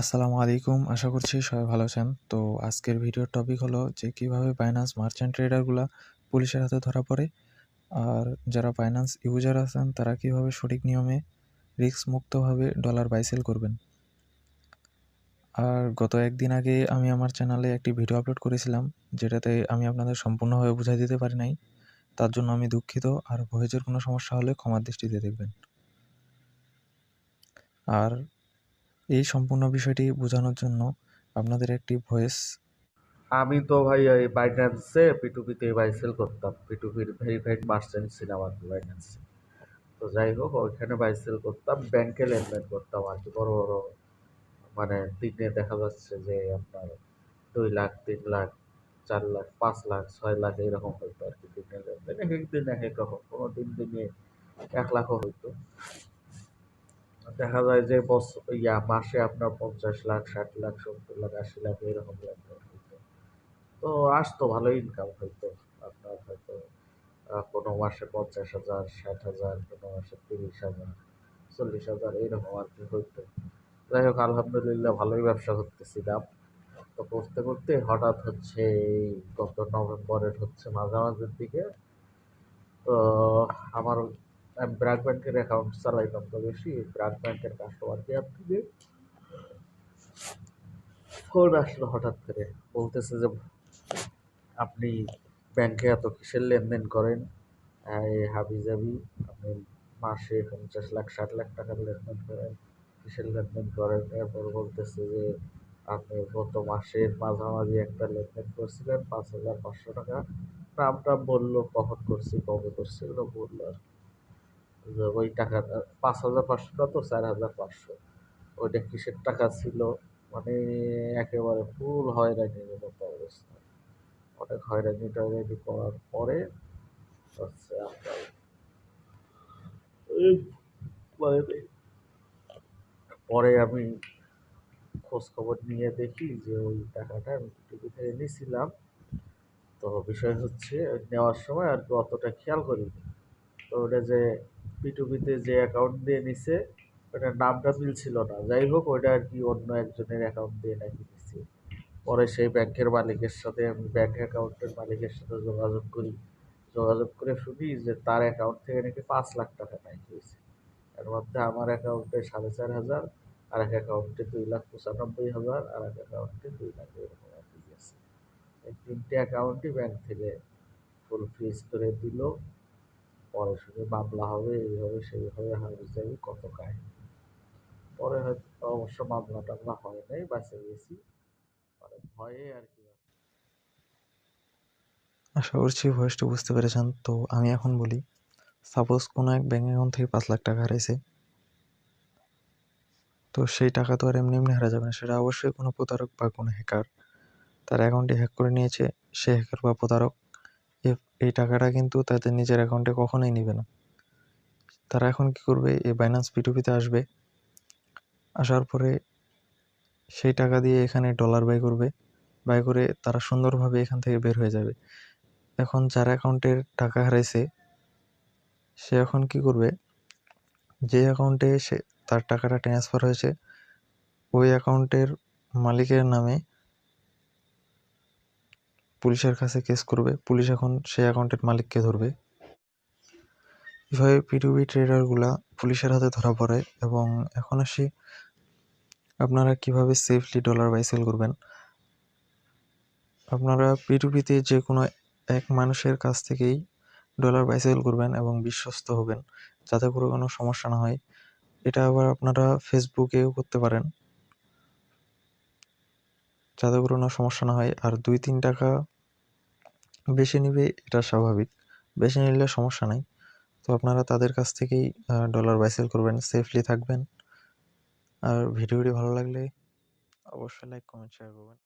আসসালামু আলাইকুম। আশা করছি সবাই ভালো আছেন। তো আজকের ভিডিওর টপিক হলো যে কিভাবে বাইন্যান্স মার্চেন্ট ট্রেডারগুলা পুলিশের হাতে ধরা পড়ে, আর যারা বাইন্যান্স ইউজার আছেন তারা কিভাবে সঠিক নিয়মে রিস্ক মুক্তভাবে ডলার বাই সেল করবেন। আর গত একদিন আগে আমি আমার চ্যানেলে একটি ভিডিও আপলোড করেছিলাম, যেটাতে আমি আপনাদের সম্পূর্ণভাবে বুঝাই দিতে পারি নাই। তার জন্য আমি দুঃখিত, আর ভয়েসের কোনো সমস্যা হলে ক্ষমার দৃষ্টিতে দেখবেন। আর এই সম্পূর্ণ বিষয়টি বোঝানোর জন্য আপনাদের একটি ভয়েস। আমি তো ভাই ওই বাইন্যান্সে পিটুপিতে বাই সেল করতাম। পিটুপির ভেরিফাইড মার্চেন্ট ছিল আমার বাইন্যান্সে। তো যাই হোক ওইখানে বাই সেল করতাম, ব্যাংকে লেনদেন করতাম আর কি। বড় বড় মানে দিনে দেখা যাচ্ছে যে আপনার 2 লাখ, 3 লাখ, 4 লাখ, 5 লাখ, 6 লাখ এইরকম হইতো আর কি দিনের লেনদেন। এক এক দিন এক এক রকম, কোনো দিন দিনে 1 লাখও হইতো। দেখা যায় যে মাসে আপনার 50 লাখ, 60 লাখ, 70 লাখ, 80 লাখ এরকম লেনদেন হইতো। তো আসতো, ভালো ইনকাম হইতো। আপনার হয়তো কোনো মাসে 50,000, 60,000, কোনো মাসে 30,000, 40,000 এইরকম আর কি হইতো। যাই হোক আলহামদুলিল্লাহ ভালোই ব্যবসা করতেছিলাম। তো করতে করতে হঠাৎ হচ্ছে এই গত নভেম্বরের হচ্ছে মাঝামাঝির দিকে তো আমার আমি ব্র্যাক ব্যাংকের অ্যাকাউন্ট চালাইতাম, তো বেশি ব্র্যাক ব্যাংকের কাস্টমার কেয়ার থেকে ফোন আসলো হঠাৎ করে, বলতেছে যে আপনি ব্যাংকে এত কিসের লেনদেন করেন, এই হাবিজাবি আপনি মাসে 50 লাখ, 60 লাখ টাকার লেনদেন করেন, কিসের লেনদেন করেন। এরপর বলতেছে যে আপনি গত মাসের মাঝামাঝি একটা লেনদেন করছিলেন 5,500 টাকা। নামটা বললো, কখন করছি, কবে করছি এগুলো বললো আর কি। যে ওই টাকাটা 5,500 তো 4,500, ওইটা কিসের টাকা ছিল। মানে একেবারে ফুল হয়রানির মতো অবস্থা। অনেক হয়রানি টয়রানি করার পরে হচ্ছে আপনার এই মানে পরে আমি খোঁজ খবর নিয়ে দেখি যে ওই টাকাটা আমি টিভি থেকে নিয়েছিলাম। তো বিষয় হচ্ছে নেওয়ার সময় আর কি অতটা খেয়াল করিনি। তো ওটা যে পিটুপিতে যে অ্যাকাউন্ট দিয়ে নিছে ওটার নামটা মিলছিল না। যাই হোক ওইটা আর কি অন্য একজনের অ্যাকাউন্ট দিয়ে নাকি নিছে। পরে সেই ব্যাংকের মালিকের সাথে আমি ব্যাংক অ্যাকাউন্টের মালিকের সাথে যোগাযোগ করি। যোগাযোগ করে শুনি যে তার অ্যাকাউন্ট থেকে নাকি 5 লাখ টাকা নাই হয়েছে। এর মধ্যে আমার অ্যাকাউন্টে 4,500, আর এক অ্যাকাউন্টে 2,95,000, আর এক অ্যাকাউন্টে 2 লাখ এরকম আর কি গেছে। এই 3টে অ্যাকাউন্টই ব্যাংক থেকে ফুল ফ্রিজ করে দিল। পরে শুধু মামলা হবে, এই হবে সেই হবে, হাবি কত কাহিনী। পরে হয়তো অবশ্য মামলা টামলা হয় নাই, বাঁচে গেছি। মানে ভয়ে আর কি। আশা করছি ভয়েসটা বুঝতে পেরেছেন। তো আমি এখন বলি, সাপোজ কোনো এক ব্যাঙ্ক অ্যাকাউন্ট থেকে 5 লাখ টাকা হারাইছে। তো সেই টাকা তো আর এমনি এমনি হারা যাবে না, সেটা অবশ্যই কোনো প্রতারক বা কোনো হ্যাকার তার অ্যাকাউন্টে হ্যাক করে নিয়েছে। সে হ্যাকার বা প্রতারক এই টাকাটা কিন্তু তাদের নিজের অ্যাকাউন্টে কখনোই নেবে না। তারা এখন কি করবে, এই বাইন্যান্স পিটুপিতে আসবে। আসার পরে সেই টাকা দিয়ে এখানে ডলার বাই করবে। বাই করে তারা সুন্দরভাবে এখান থেকে বের হয়ে যাবে। এখন যার অ্যাকাউন্টের টাকা হারাইছে সে এখন কি করবে, যে অ্যাকাউন্টে সে তার টাকাটা ট্রান্সফার হয়েছে ওই অ্যাকাউন্টের মালিকের নামে পুলিশের কাছে কেস করবে। পুলিশ এখন সেই অ্যাকাউন্টের মালিককে ধরবে। এভাবে পিটুপি ট্রেডারগুলা পুলিশের হাতে ধরা পড়ে। এবং এখন আসি আপনারা কিভাবে সেফলি ডলার বাই সেল করবেন। আপনারা পিটুপিতে যে কোনো এক মানুষের কাছ থেকেই ডলার বাই সেল করবেন এবং বিশ্বস্ত হবেন, যাতে করে কোনো সমস্যা না হয়। এটা আবার আপনারা ফেসবুকেও করতে পারেন, যাতে করে কোনো সমস্যা না হয়। আর 2-3 টাকা বেশি নিবে, এটা স্বাভাবিক, বেশি নিলে সমস্যা নাই। তো আপনারা তাদের কাছ থেকেই ডলার বাই সেল করবেন, সেফলি থাকবেন। আর ভিডিওটি ভালো লাগলে অবশ্যই লাইক, কমেন্ট, শেয়ার করবেন।